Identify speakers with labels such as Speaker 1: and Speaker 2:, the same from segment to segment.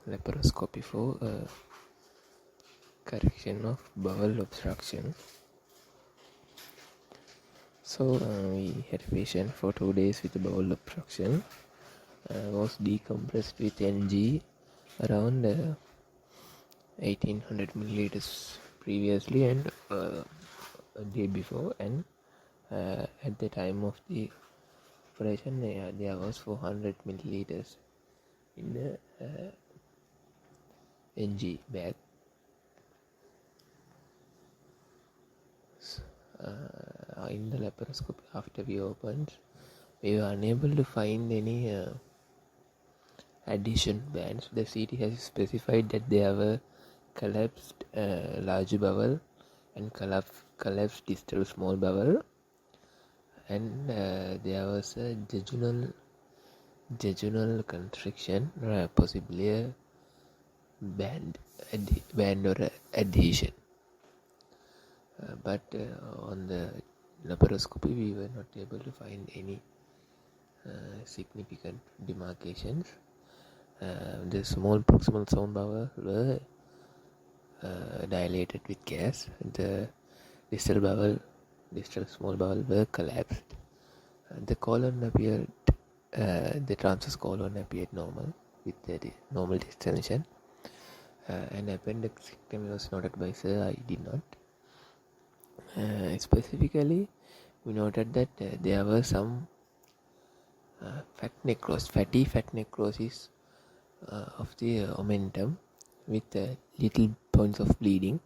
Speaker 1: laparoscopy for correction of bowel obstruction. So we had a patient for 2 days with bowel obstruction. Was decompressed with Ng around 1800 milliliters previously and a day before, and at the time of the operation there was 400 milliliters in the Ng bag. In the laparoscopy, after we opened, we were unable to find any adhesion bands. The CT has specified that there were collapsed large bowel and collapsed distal small bowel, and there was a jejunal constriction, possibly a band or adhesion. But on the laparoscopy we were not able to find any significant demarcations. The small proximal sound bowel were dilated with gas. The distal small bowel were collapsed. The colon appeared, the transverse colon appeared normal with the normal distension. An appendectomy was noted by Sir. I did not. Specifically, we noted that there were some fatty fat necrosis of the omentum with little points of bleeding.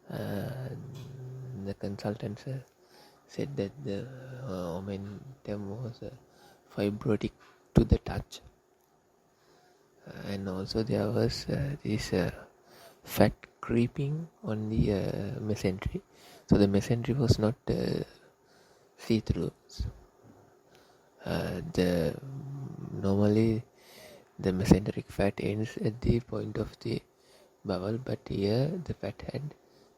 Speaker 1: The consultant said that the omentum was fibrotic to the touch, and also there was this fat creeping on the mesentery. So the mesentery was not see-through. Normally the mesenteric fat ends at the point of the bowel, but here the fat had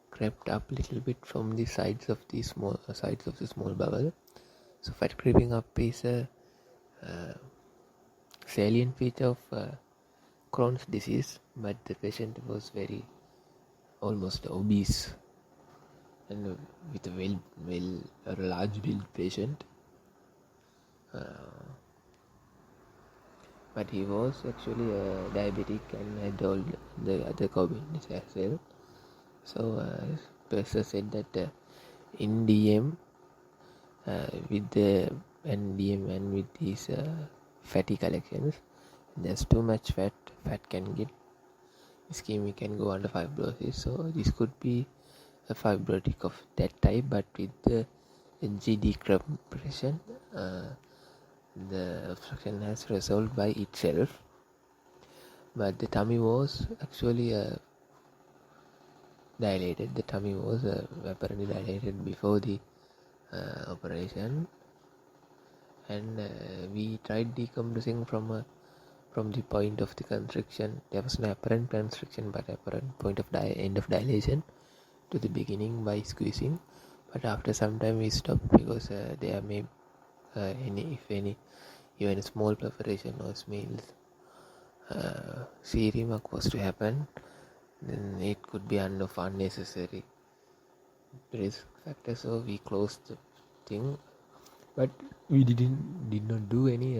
Speaker 1: crept up a little bit from the sides of the small bowel. So fat creeping up is a salient feature of Crohn's disease, but the patient was almost obese and with a large build patient, but he was actually diabetic and had all the other comorbidities as well. So Professor said that in DM with the DM and with these fatty collections, there's too much fat can get ischemic and go under fibrosis. So this could be a fibrotic of that type, but with the Ng decompression, the obstruction has resolved by itself. But the tummy was actually dilated. The tummy was apparently dilated before the operation, and we tried decompressing from the point of the constriction. There was no apparent constriction, but apparent point of end of dilation to the beginning by squeezing. But after some time we stopped because there may even a small perforation or smells C remark was to happen, then it could be of unnecessary risk factor. So we closed the thing, but we did not do any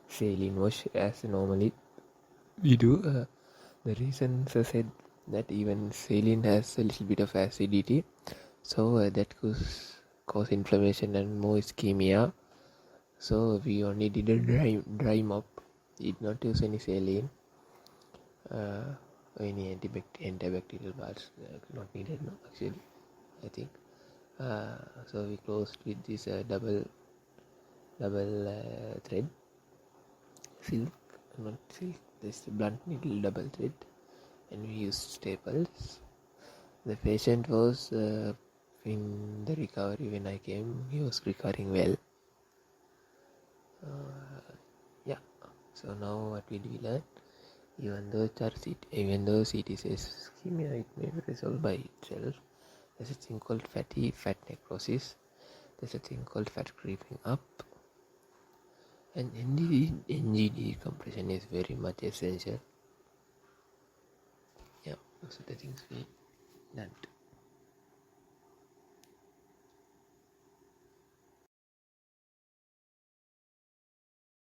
Speaker 1: saline wash as normally we do. The reason Sir said that even saline has a little bit of acidity, so that could cause inflammation and more ischemia. So we only did a dry mop. Did not use any saline, any antibacterial parts not needed. No, actually, I think. So we closed with this double thread silk, not silk. This blunt needle double thread, and we used staples. The patient was in the recovery when I came. He was recovering well. So now what did we learn? Even though CT says ischemia, it may be resolved by itself. There's a thing called fat necrosis. There's a thing called fat creeping up, And NG decompression is very much essential. Yeah, so the things we done.